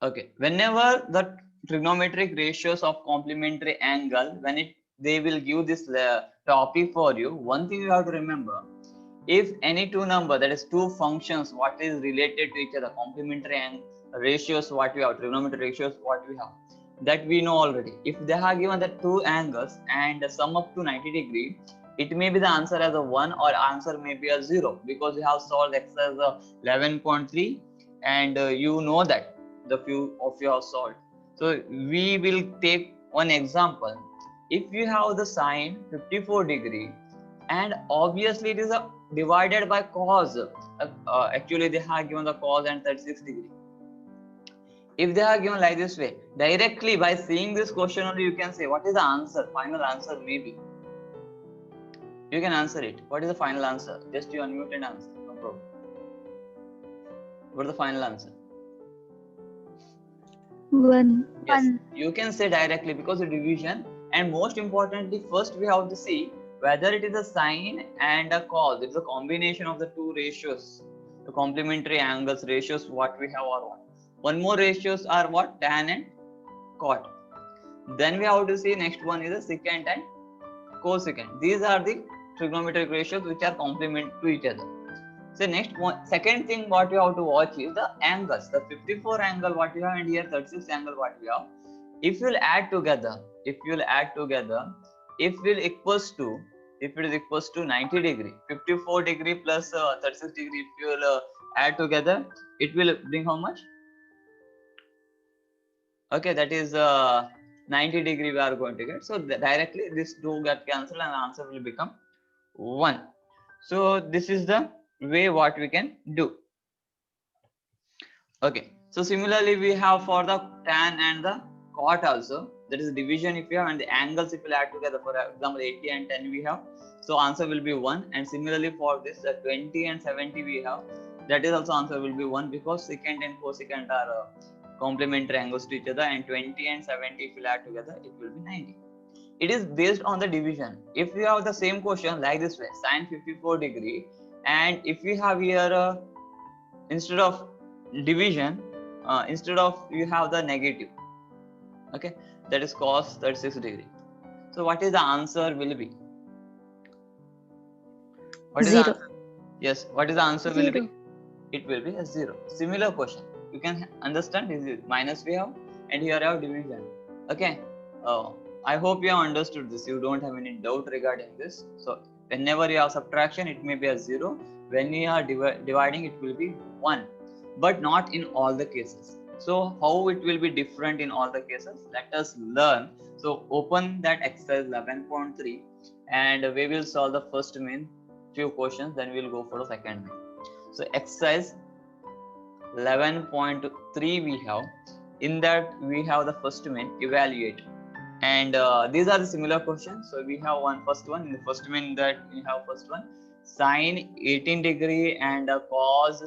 Okay, whenever the trigonometric ratios of complementary angle, they will give this topic for you, one thing you have to remember: if any two number, that is two functions, what is related to each other, complementary and ratios, what we have, trigonometric ratios, what we have, that we know already. If they are given the two angles and the sum up to 90 degree, it may be the answer as a 1 or answer may be a 0, because you have solved exercise 11.3 and you know that the few of you have solved. So we will take one example. If you have the sine 54 degree and obviously it is a divided by cos, actually they have given the cos and 36 degree. If they are given like this way, directly by seeing this question only you can say what is the answer, final answer maybe. You can answer it. What is the final answer? Just you unmute and answer, no problem. What is the final answer? 1. Yes, you can say directly because of division. And most importantly, first we have to see whether it is a sine and a cos. It's a combination of the two ratios, the complementary angles ratios, what we have or what. One more ratios are what? Tan and cot. Then we have to see next one is the secant and cosecant. These are the trigonometric ratios which are complement to each other. So next one, second thing what you have to watch is the angles. The 54 angle what you have and here 36 angle what we have. If you'll add together, if it is equals to 90 degree, 54 degree plus 36 degree, if you will add together, it will bring how much? Okay, that is 90 degree we are going to get. So directly this two get cancelled and the answer will become 1. So this is the way what we can do. Okay, so similarly we have for the tan and the cot also, that is division if you have, and the angles if you add together, for example 80 and 10 we have, so answer will be 1. And similarly for this 20 and 70 we have, that is also answer will be 1, because secant and cosecant are complementary angles to each other, and 20 and 70 if you add together it will be 90. It is based on the division. If you have the same question like this way, sine 54 degree, and if we have here instead of division, instead of you have the negative, okay, that is cos 36 degree. So what is the answer will be? What is 0. the answer? Yes, what is the answer 0. will be? It will be a 0. Similar question, you can understand, is minus we have and here I have division. Okay, I hope you have understood this, you don't have any doubt regarding this. So whenever you have subtraction it may be a 0, when you are dividing it will be 1, but not in all the cases. So how it will be different in all the cases, let us learn. So open that exercise 11.3 and we will solve the first main few questions, then we will go for the second main. So exercise 11.3 we have, in that we have the first main, evaluate, and these are the similar questions. So we have first one, in the first main that we have first one, sine 18 degree and cos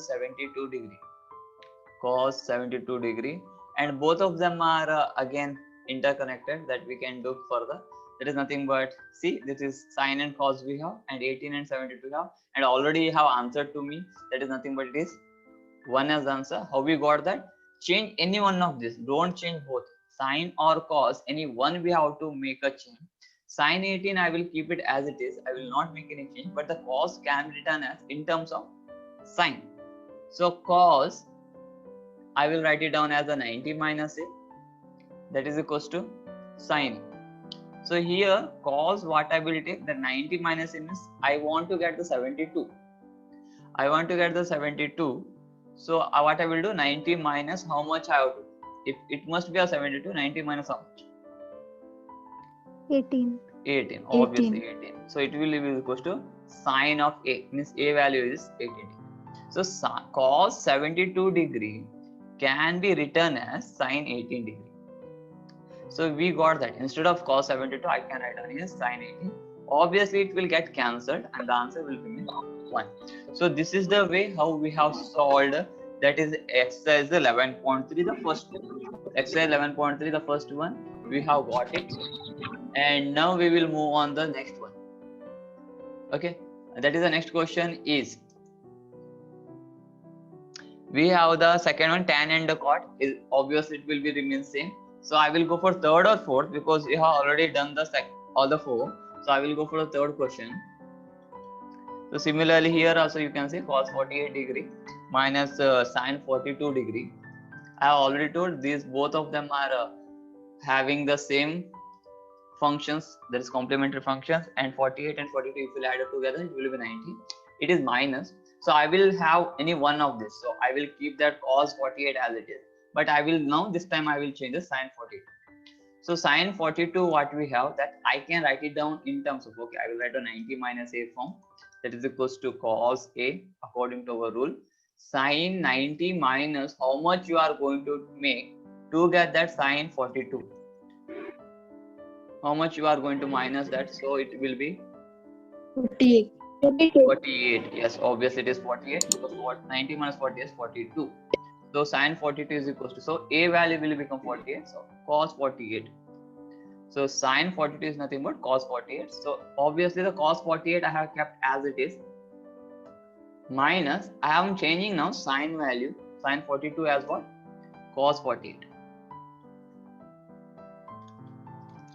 72 degree, and both of them are again interconnected, that we can do further. That is nothing but, see, this is sine and cos we have, and 18 and 72 we have, and already you have answered to me, that is nothing but it is 1 as answer. How we got that? Change any one of this, don't change both, sine or cos, any one we have to make a change. Sine 18 I will keep it as it is, I will not make any change, but the cos can be written as in terms of sine. So cos, I will write it down as a 90 minus a, that is equals to sine. So here cos, what I will take, the 90 minus a means I want to get the 72. So what I will do, 90 minus how much I have to, if it must be a 72, 90 minus how much? 18. 18, obviously 18. So it will be equals to sine of a, means a value is 18. So cos 72 degree can be written as sine 18 degree. So we got that, instead of cos 72 I can write down as sine 18. Obviously it will get cancelled and the answer will be 1. So this is the way how we have solved, that is exercise 11.3, the first one. Exercise 11.3, the first one, we have got it. And now we will move on the next one. Okay, that is the next question is, We have the second one, tan and the cot. Is obviously it will be remain same. So I will go for third or fourth because we have already done the all the four. So I will go for the third question. So similarly here also you can say cos 48 degree minus sin 42 degree. I have already told these both of them are having the same functions, that is complementary functions, and 48 and 42 if you add it together it will be 90. It is minus, so I will have any one of this, so I will keep that cos 48 as it is, but I will now this time I will change the sin 42. So sin 42 what we have, that I can write it down in terms of, okay, I will write a 90 minus a form, that is equals to cos a according to our rule. Sin 90 minus how much you are going to make to get that sin 42. How much you are going to minus that? So it will be 48. 48. Yes, obviously it is 48 because 90 minus 40 is 42. So sin 42 is equals to, so a value will become 48. So cos 48. So sin 42 is nothing but cos 48. So obviously the cos 48 I have kept as it is. Minus, I am changing now sin value, sin 42 as what? Cos 48.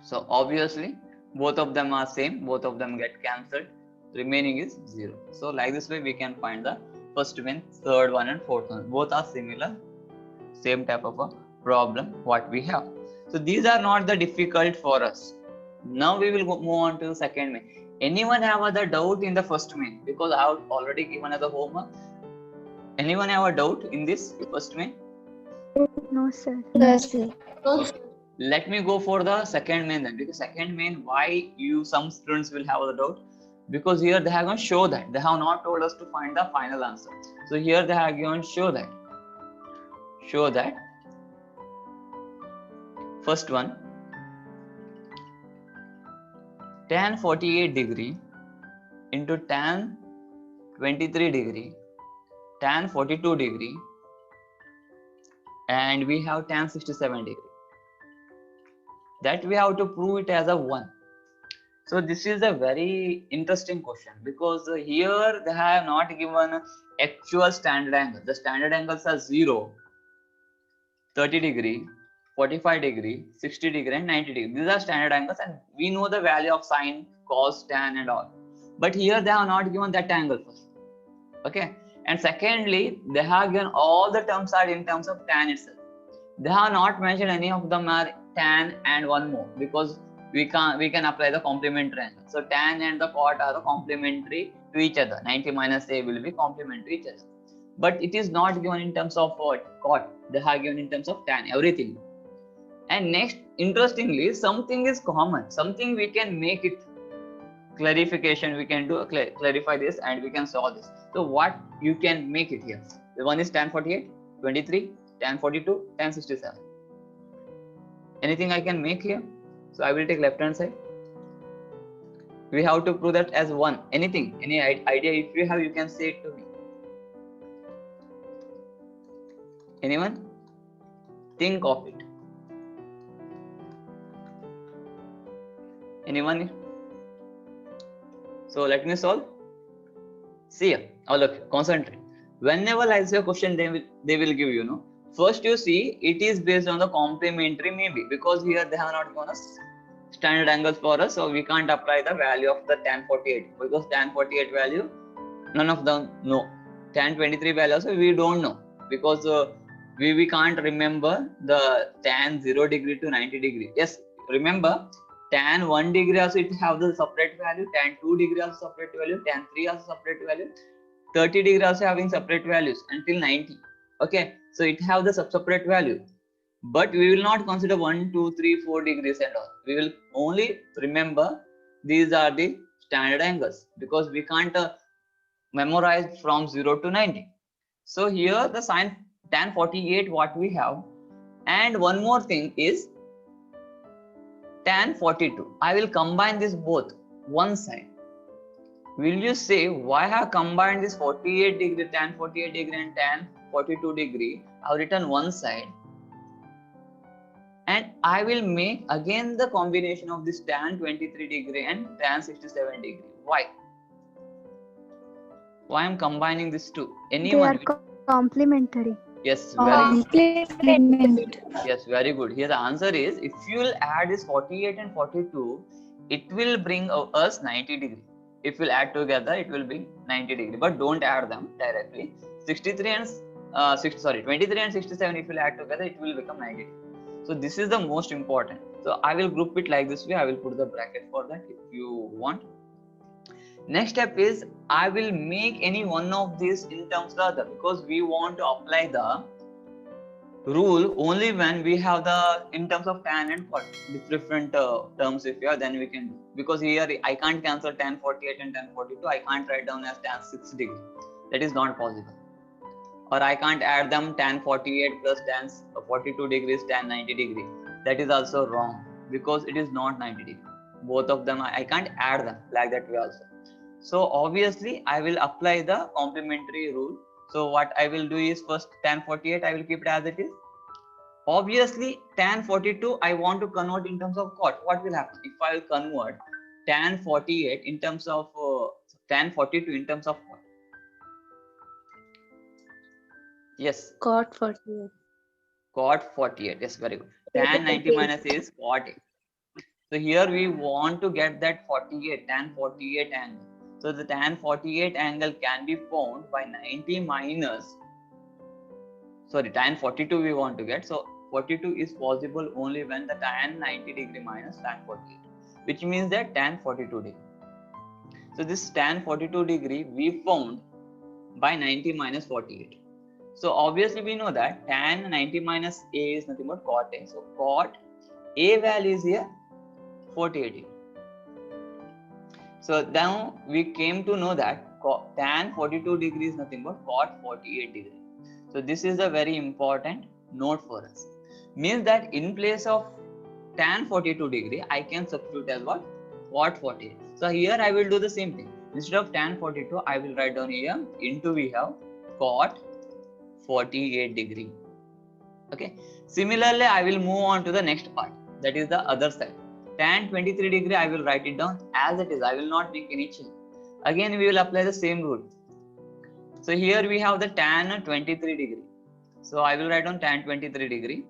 So obviously both of them are same, both of them get cancelled, remaining is 0. So like this way we can find the first one, third one and fourth one. Both are similar, same type of a problem what we have. So these are not the difficult for us. Now we will move on to the second main. Anyone have other doubt in the first main? Because I have already given as a homework. Anyone have a doubt in this first main? No, sir. Yes, sir. Let me go for the second main then, because second main, why you some students will have a doubt, because here they have going to show that they have not told us to find the final answer. So here they have given show that first one, tan 48 degree into tan 23 degree, tan 42 degree, and we have tan 67 degree. That we have to prove it as a 1. So this is a very interesting question, because here they have not given actual standard angle. The standard angles are 0, 30 degree, 45 degree, 60 degree and 90 degree. These are standard angles and we know the value of sine, cos, tan and all. But here they have not given that angle first. Okay. And secondly, they have given all the terms are in terms of tan itself. They have not mentioned any of them are tan and one more, because we can apply the complementary angle. So tan and the cot are the complementary to each other. 90 minus a will be complementary to each other. But it is not given in terms of cot. They have given in terms of tan, everything. And next, interestingly, something is common. Something we can make it clarification. We can do clarify this and we can solve this. So what you can make it here? The one is tan 48, 23, tan 42, tan 67. Anything I can make here? So I will take left hand side. We have to prove that as 1. Anything, any idea if you have, you can say it to me. Anyone? Think of it. Anyone? So let me solve. See here, all of you, concentrate. Whenever I ask a question, they will give you, know. First you see, it is based on the complementary maybe, because here they have not given us standard angles for us, so we can't apply the value of the tan 48, because tan 48 value, none of them know. Tan 23 value also we don't know, because we can't remember the tan 0 degree to 90 degree. Yes, remember tan 1 degree also it have the separate value, tan 2 degree also separate value, tan 3 also separate value, 30 degree also having separate values until 90. Okay, so it have the separate value, but we will not consider 1, 2, 3, 4 degrees and all. We will only remember these are the standard angles, because we can't memorize from 0 to 90. So here the sin tan 48 what we have, and one more thing is tan 42. I will combine this both one side. Will you say why I have combined this 48 degree, tan 48 degree and tan 42 degree? I have written one side, and I will make again the combination of this tan 23 degree and tan 67 degree. Why? Why I am combining these two? Anyone? They are Complementary. Yes, Complement. yes, very good. Here the answer is, if you will add this 48 and 42, it will bring us 90 degree. If we'll add together, it will be 90 degree. But don't add them directly. 63 and 23 and 67, if you'll add together, it will become 90 degree. So this is the most important. So I will group it like this way. I will put the bracket for that if you want. Next step is, I will make any one of these in terms of the other, because we want to apply the rule only when we have the in terms of tan and 40 different terms. If you have, then we can do, because here I can't cancel tan 48 and tan 42. I can't write down as tan 60 degree. That is not possible. Or I can't add them tan 48 plus tan 42 degrees tan 90 degree. That is also wrong, because it is not 90 degree. Both of them I can't add them like that way also. So obviously I will apply the complementary rule. So what I will do is, first tan 48 I will keep it as it is. Obviously tan 42 I want to convert in terms of cot. What will happen if I will convert tan 48 in terms of tan 42 in terms of what? Yes, Cot 48. cot 48. Yes, very good. Tan 90 minus A is cot A. So here we want to get that 48, tan 48 angle. So the tan 48 angle can be found by 90 minus, sorry, tan 42 we want to get. So 42 is possible only when the tan 90 degree minus tan 48, which means that tan 42 degree. So this tan 42 degree we found by 90 minus 48. So obviously we know that tan 90 minus A is nothing but cot A. So cot A value is here 48 degree. So now we came to know that tan 42 degree is nothing but cot 48 degree. So this is a very important note for us. Means that in place of tan 42 degree, I can substitute as what? Cot 48. So here I will do the same thing. Instead of tan 42, I will write down here into we have cot 48 degree. Okay. Similarly, I will move on to the next part. That is the other side. Tan 23 degree, I will write it down as it is. I will not make any change. Again, we will apply the same rule. So here we have the tan 23 degree. So I will write down tan 23 degree.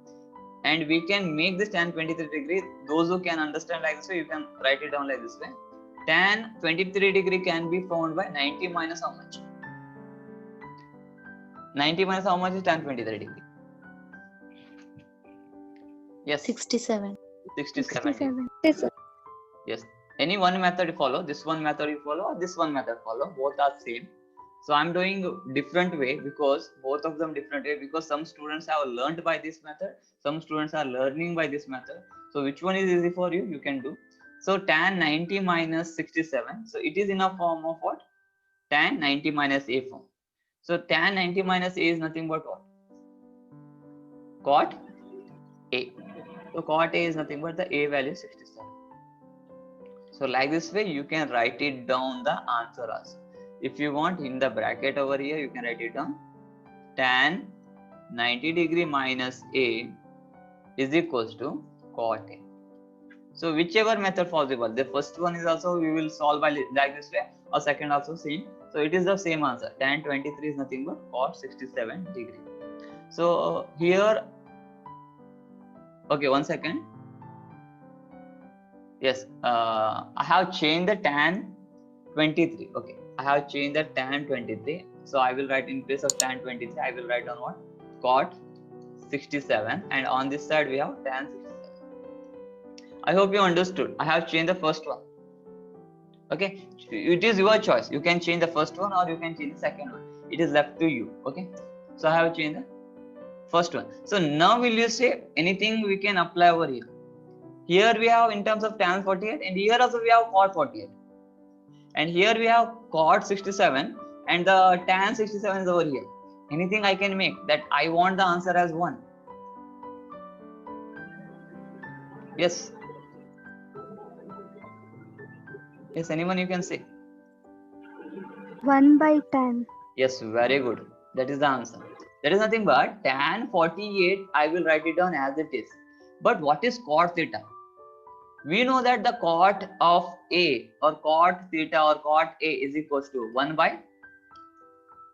And we can make this tan 23 degree. Those who can understand like this way, you can write it down like this way. Tan 23 degree can be found by 90 minus how much? 90 minus how much is tan 23 degree? Yes. 67. 67. Yes. Yes. Any one method you follow, this one method you follow, or this one method follow, both are same. So I'm doing different way, because both of them different way, because some students have learned by this method, some students are learning by this method. So which one is easy for you, you can do. So tan 90 minus 67. So it is in a form of what? Tan 90 minus A form. So tan 90 minus A is nothing but what? Cot A. So cot A is nothing but the A value 67. So like this way you can write it down the answer also. If you want, in the bracket over here you can write it down. Tan 90 degree minus A is equals to cot A. So whichever method possible, the first one is also we will solve by like this way, or second also same. So it is the same answer. Tan 23 is nothing but cot 67 degree. So here, okay, 1 second. Yes, I have changed the tan 23. Okay, I have changed the tan 23. So I will write, in place of tan 23, I will write down what? Cot 67. And on this side we have tan 67. I hope you understood. I have changed the first one. Okay, it is your choice. You can change the first one or you can change the second one. It is left to you. Okay, so I have changed the first one. So now will you say anything we can apply over here? Here we have in terms of tan 48, and here also we have cot 48. And here we have cot 67, and the tan 67 is over here. Anything I can make that I want the answer as 1. Yes. Yes, anyone you can say. 1 by 10. Yes, very good. That is the answer. That is nothing but tan 48. I will write it down as it is. But what is cot theta? We know that the cot of A or cot theta or cot A is equals to 1 by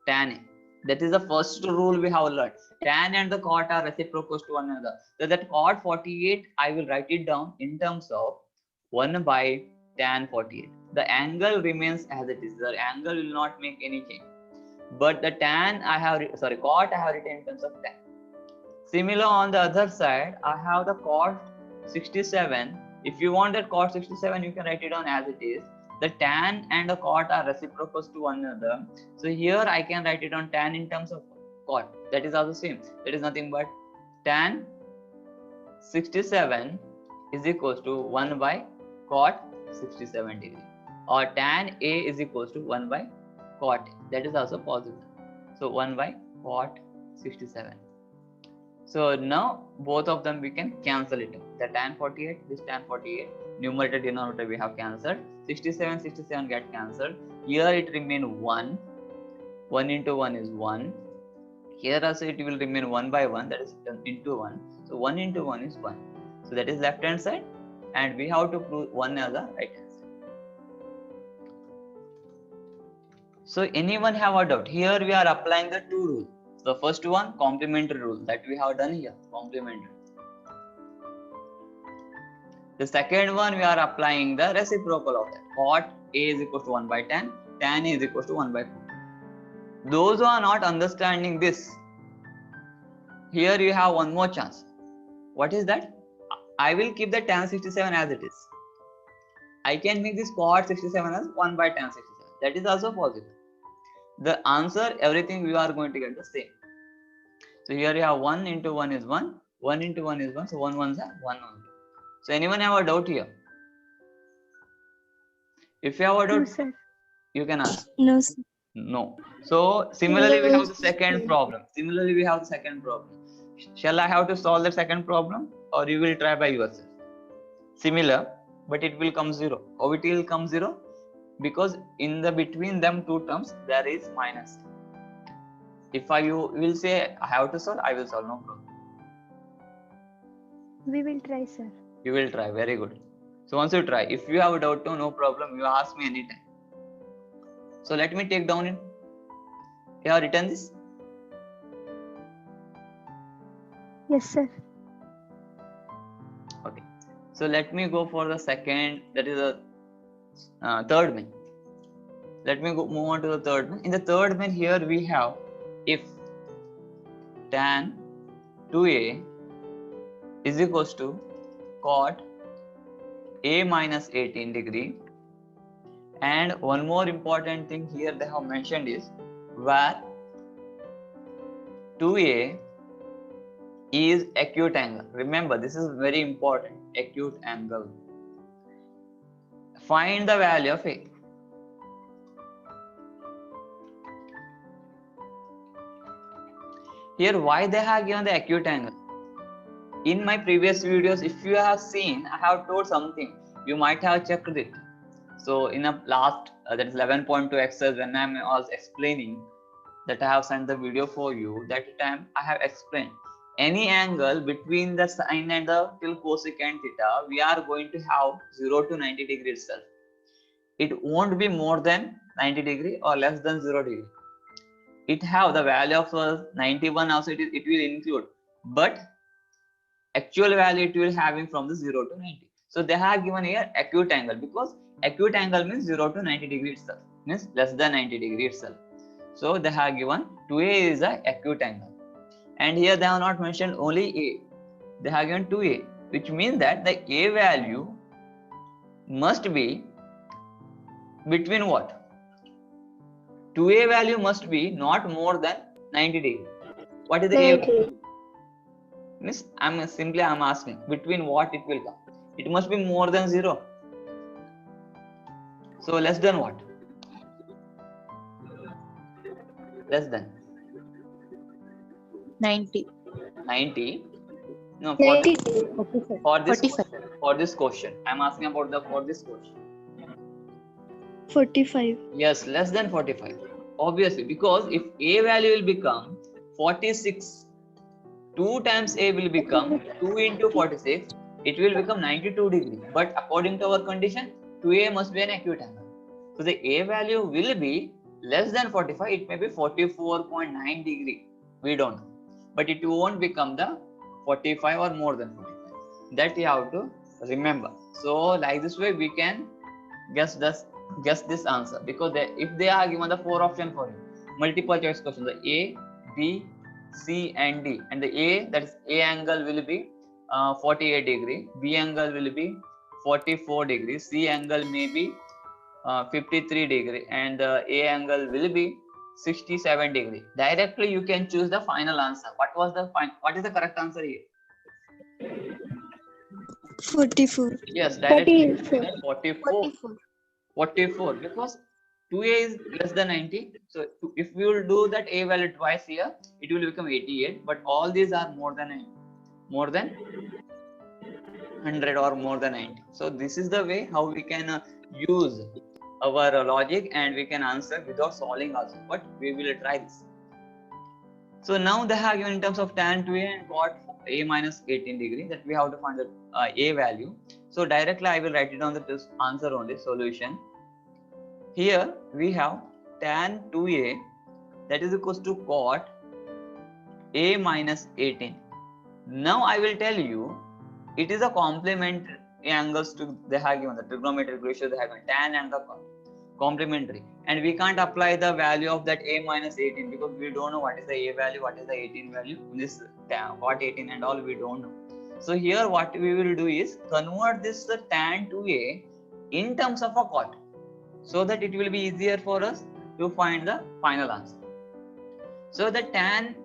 tan A. That is the first rule we have learned. Tan and the cot are reciprocals to one another. So that cot 48, I will write it down in terms of 1 by tan 48. The angle remains as it is. The angle will not make any change. But the tan cot I have written in terms of tan. Similar on the other side, I have the cot 67. If you want that cot 67, you can write it down as it is. The tan and the cot are reciprocals to one another. So here I can write it on tan in terms of cot. That is also same. That is nothing but tan 67 is equals to 1 by cot 67 degree. Or tan A is equals to 1 by cot A. That is also possible. So 1 by cot 67. So now both of them we can cancel it. The tan 48, this tan 48, numerator denominator we have cancelled. 67 get cancelled. Here it remain 1. 1 into 1 is 1. Here also it will remain 1 by 1, that is into 1. So 1 into 1 is 1. So that is left hand side, and we have to prove 1 as the right hand side. So anyone have a doubt? Here we are applying the two rules. The first one, complementary rule, that we have done here, complementary. The second one, we are applying the reciprocal of that. Cot A is equal to 1 by tan, tan A is equal to 1 by 4. Those who are not understanding this, here you have one more chance. What is that? I will keep the tan 67 as it is. I can make this cot 67 as 1 by tan 67. That is also possible. The answer, everything we are going to get the same. So here you have 1 into 1 is 1, 1 into 1 is 1, so 1 ones are 1 only. So anyone have a doubt here? If you have a doubt, No, sir. you can ask. No, sir. No. So similarly we have the second problem. Shall I have to solve the second problem, or you will try by yourself? Similar, but it will come 0. How it will come 0? Because in the between them two terms there is minus. If you will say I have to solve, I will solve, no problem. We will try, sir. You will try, very good. So once you try, if you have a doubt, no problem, you ask me anytime. So let me take down it. You have written this? Yes, sir. Okay. So let me go for the second, that is the third one. Let me move on to the third one. In the third one, here we have if tan 2a is equals to cot a minus 18 degree. And one more important thing here they have mentioned is where 2a is acute angle. Remember, this is very important, acute angle. Find the value of a. Here, why they have given the acute angle? In my previous videos, if you have seen, I have told something. You might have checked it. So in a last, that is 11.2 exercise, when I was explaining that I have sent the video for you, that time I have explained any angle between the sine and the till cosecant theta, we are going to have 0 to 90 degree itself. It won't be more than 90 degree or less than 0 degree. It have the value of 91 also, it will include, but actual value it will having from the 0 to 90. So they have given here acute angle, because acute angle means 0 to 90 degree itself, means less than 90 degree itself. So they have given 2a is the acute angle, and here they have not mentioned only a, they have given 2a, which means that the a value must be between what? 2a value must be not more than 90 degree. What is the a value? Means I'm asking between what it will come. It must be more than 0. So less than what? Less than 90. 90. No, 90. for this question. I'm asking about for this question. 45. Yes, less than 45. Obviously, because if a value will become 46, 2 times a will become 2 into 46, it will become 92 degree. But according to our condition, 2a must be an acute angle. So the a value will be less than 45, it may be 44.9 degree. We don't know. But it won't become the 45 or more than 45. That you have to remember. So like this way we can guess this answer, because if they are given the 4 option for you, multiple choice question, the A, B, C and D, and the A, that is A angle will be 48 degree, B angle will be 44 degree, C angle may be 53 degree, and A angle will be 67 degree. Directly you can choose the final answer. What is the correct answer here? 44. Yes, directly 44. 44, because 2A is less than 90. So if we will do that A value twice here, it will become 88. But all these are more than 100 or more than 90. So this is the way how we can use our logic, and we can answer without solving also. But we will try this. So now they have given in terms of tan 2A and cot A minus 18 degree, that we have to find the A value. So directly I will write it on the answer only, solution. Here we have tan 2A, that is equals to cot A minus 18. Now I will tell you, it is a complementary angles to they have given, the trigonometric ratio they have given, tan and the cot, complementary, and we can't apply the value of that A minus 18 because we don't know what is the A value, what is the 18 value, this cot 18 and all we don't know. So here what we will do is convert this tan 2A in terms of a cot, so that it will be easier for us to find the final answer. So the tan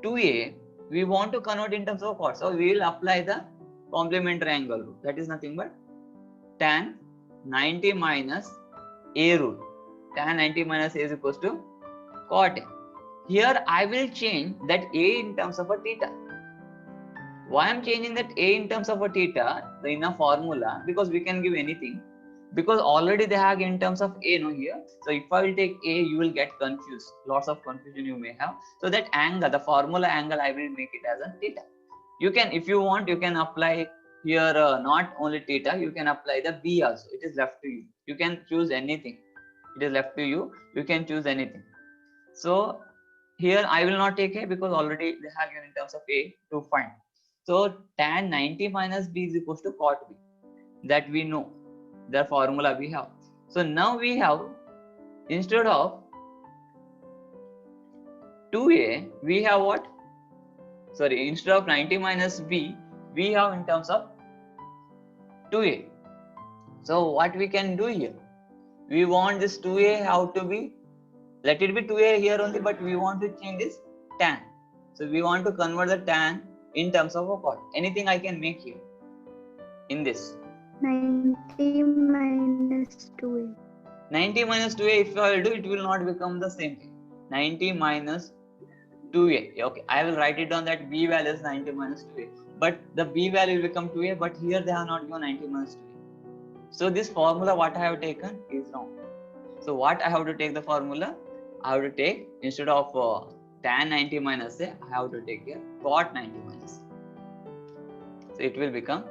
2A we want to convert in terms of cot, so we will apply the complementary angle rule, that is nothing but tan 90 minus A rule. Tan 90 minus A is equals to cot A. Here I will change that A in terms of a theta. Why I am changing that A in terms of a theta in a formula? Because we can give anything, because already they have in terms of A no here. So if I will take A, you will get confused. Lots of confusion you may have. So that angle, the formula angle, I will make it as a theta. You can, if you want, you can apply here not only theta, you can apply the B also. It is left to you. You can choose anything. It is left to you. You can choose anything. So here I will not take A because already they have given in terms of A to find. So tan 90 minus B is equals to cot B. That we know. The formula we have. So now we have, instead of 2A, we have what? Sorry, instead of 90 minus B, we have in terms of 2A. So what we can do here? We want this 2A how to be, let it be 2A here only, but we want to change this tan. So we want to convert the tan in terms of a cot. Anything I can make here in this. 90 minus 2A. 90 minus 2A, if I will do, it will not become the same thing. 90 minus 2A. Okay, I will write it down that B value is 90 minus 2A. But the B value will become 2A, but here they have not given 90 minus 2A. So this formula what I have taken is wrong. So what I have to take the formula? I have to take, instead of tan 90 minus A, I have to take here cot 90 minus A. So it will become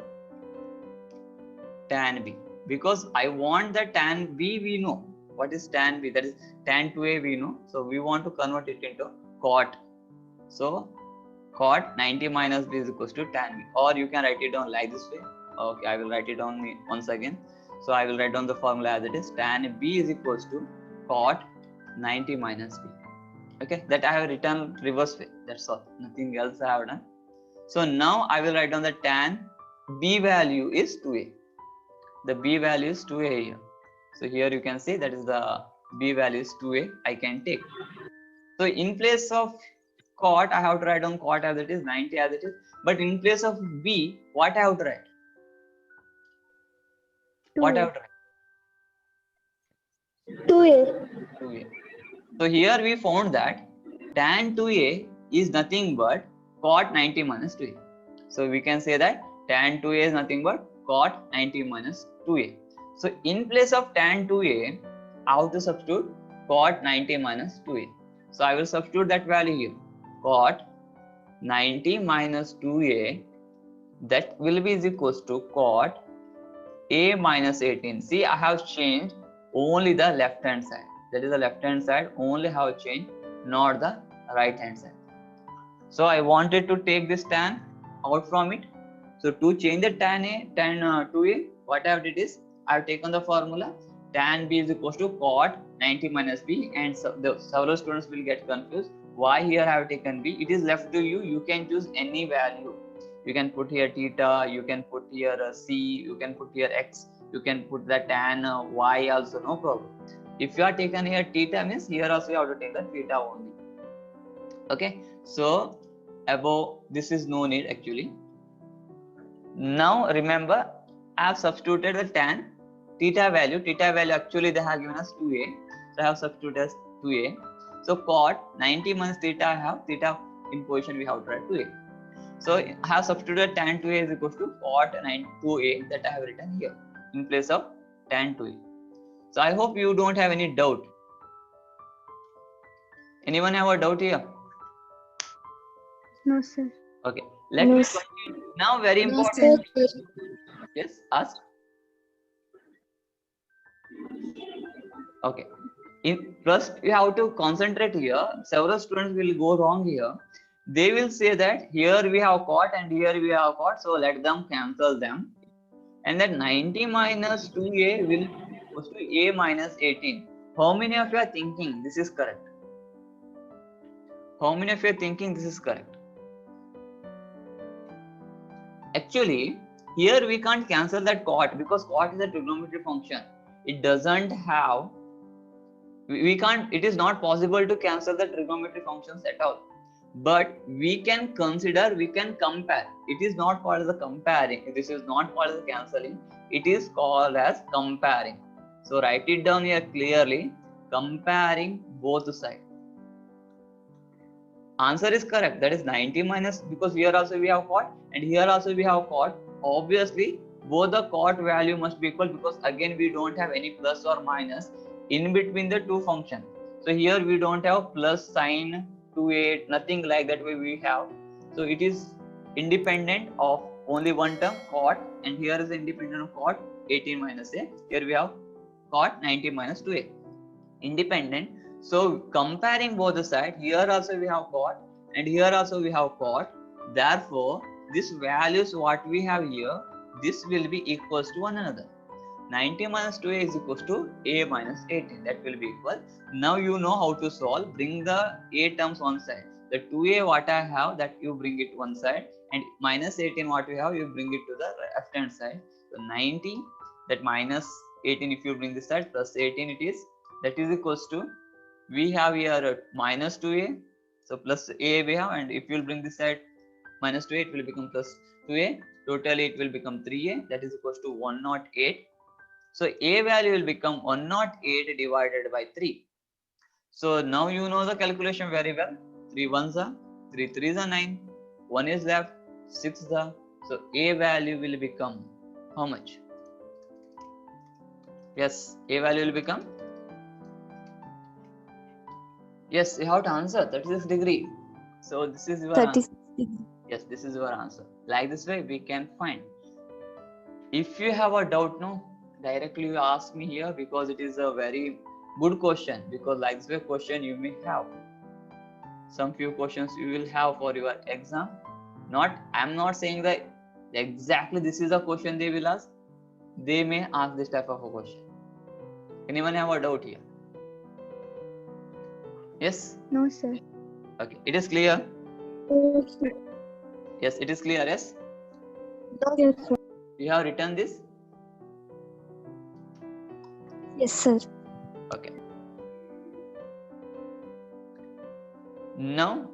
tan B, because I want the tan B we know. What is tan B? That is tan 2A we know. So we want to convert it into cot. So cot 90 minus B is equals to tan B, or you can write it down like this way. Okay, I will write it down once again. So I will write down the formula as it is. Tan B is equals to cot 90 minus B. Okay, that I have written reverse way. That's all. Nothing else I have done. So now I will write down the tan B value is 2A. The B value is 2A here. So here you can see that is the B value is 2A I can take. So in place of cot, I have to write down cot as it is, 90 as it is. But in place of B, what I have to write? 2A. What I have to write? 2A. 2A. So here we found that tan 2A is nothing but cot 90 minus 2A. So we can say that tan 2A is nothing but cot 90 minus 2A. So in place of tan 2A, I have to substitute cot 90 minus 2A. So I will substitute that value here. Cot 90 minus 2A, that will be is equals to cot A minus 18. See, I have changed only the left hand side. That is the left hand side only have changed, not the right hand side. So I wanted to take this tan out from it. So to change the tan 2a, what I have did is I have taken the formula tan b is equals to cot 90 minus b, and several students will get confused. Why here I have taken b? It is left to you. You can choose any value. You can put here theta, you can put here c, you can put here x, you can put the tan y also, no problem. If you are taken here theta, means here also you have to take the theta only. Okay, so above this is no need actually. Now remember, I have substituted the tan theta value actually they have given us 2a, so I have substituted as 2a. So cot 90 minus theta, I have theta in position, we have to write 2a. So I have substituted tan 2a is equals to cot 2a, that I have written here in place of tan 2a. So I hope you don't have any doubt. Anyone have a doubt here? No, sir. Okay, let No, me sir. continue. Now very No, important. sir. Yes, ask. Okay. First, you have to concentrate here. Several students will go wrong here. They will say that here we have cot and here we have cot, so let them cancel them. And that 90 minus 2a will be equals to a minus 18. How many of you are thinking this is correct? How many of you are thinking this is correct? Actually, here we can't cancel that cot because cot is a trigonometry function. It doesn't have, we can't, it is not possible to cancel the trigonometry functions at all. But we can consider, we can compare. It is not called as a comparing. This is not called as cancelling. It is called as comparing. So write it down here clearly. Comparing both sides. Answer is correct. That is 90 minus, because here also we have cot and here also we have cot. Obviously, both the cot value must be equal because again we don't have any plus or minus in between the two functions. So here we don't have plus sign 2a, nothing like that way we have. So it is independent of only one term cot, and here is independent of cot 18 minus a. Here we have cot 90 minus 2a. Independent. So comparing both the sides, here also we have cot and here also we have cot. Therefore, this values what we have here, this will be equals to one another. 90 minus 2a is equals to a minus 18. That will be equal. Now you know how to solve. Bring the a terms one side. The 2a what I have, that you bring it one side, and minus 18 what we have, you bring it to the left hand side. So 90, that minus 18 if you bring this side, plus 18 it is, that is equals to, we have here minus 2a, so plus a we have, and if you will bring this side minus 2a, it will become plus 2a. Totally it will become 3a, that is equals to 108. So a value will become 108 divided by 3. So now you know the calculation very well. 3 ones are 3 3s are 9. 1 is left, 6 is there. So a value will become how much? Yes, a value will become, yes, you have to answer 36 degree. So this is your 36 answer. Yes, this is your answer. Like this way we can find. If you have a doubt, no, directly you ask me here, because it is a very good question, because like this way question you may have. Some few questions you will have for your exam. Not, I'm not saying that exactly this is a question they will ask. They may ask this type of a question. Anyone have a doubt here? Yes? No, sir. Okay, it is clear? Yes, sir. Yes, it is clear, yes? Yes, sir. You have written this? Yes, sir. Okay. Now,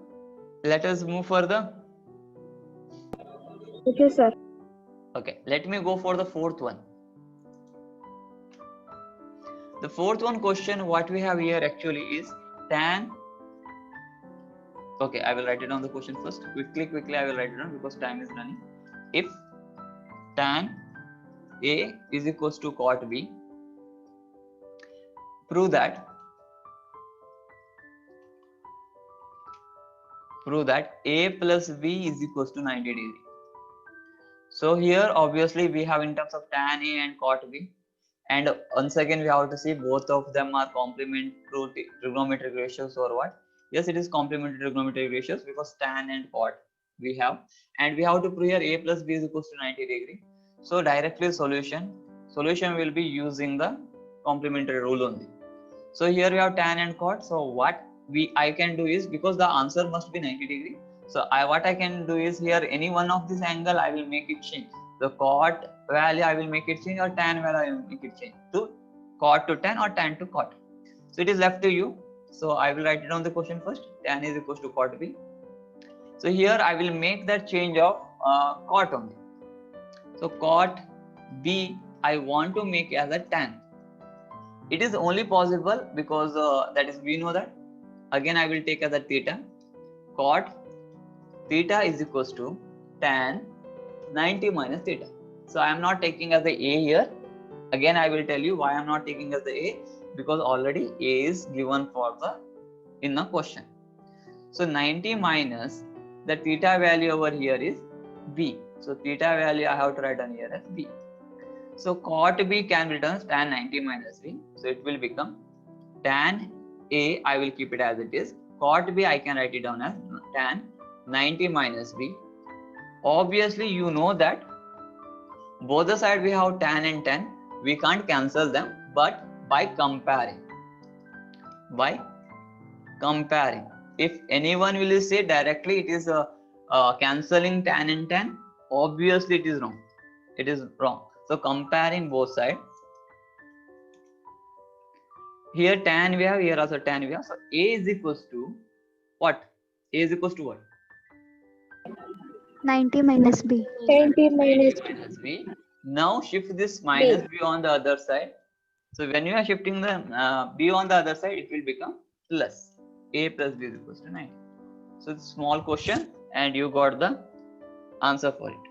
let us move further. Okay, sir. Okay, let me go for the fourth one. The fourth one question, what we have here actually is tan. Okay, I will write it down the question first. Quickly, I will write it down because time is running. If tan A is equals to cot B, prove that A plus B is equals to 90 degree. So here obviously we have in terms of tan A and cot B, And once again, we have to see both of them are complementary trigonometric ratios or what? Yes, it is complementary trigonometric ratios because tan and cot we have. And we have to prove here a plus b is equals to 90 degree. So directly solution will be using the complementary rule only. So here we have tan and cot. So what I can do is, because the answer must be 90 degree. So what I can do is, here any one of this angle I will make it change. The cot value I will make it change, or tan value I will make it change to cot to tan or tan to cot. So it is left to you. So I will write it down the question first. Tan is equals to cot b. So here I will make that change of cot only. So cot b I want to make as a tan. It is only possible because that is, we know that. Again I will take as a theta. Cot theta is equals to tan 90 minus theta. So I am not taking as the a here. Again I will tell you why I am not taking as the a, because already a is given for the in the question. So 90 minus the theta value over here is b. So theta value I have to write on here as b. So cot b can be written as tan 90 minus b. So it will become tan a, I will keep it as it is. Cot b I can write it down as tan 90 minus b. Obviously you know that both the side we have tan and tan. We can't cancel them, but by comparing, if anyone will say directly it is cancelling tan and tan, obviously it is wrong. It is wrong. So comparing both sides, here tan we have, here also tan we have. So a is equals to what? A is equals to what? 90 minus b. 90 minus Minus b. Now shift this minus b on the other side. So when you are shifting the b on the other side, it will become plus. A plus b is equals to 90. So it's a small question and you got the answer for it.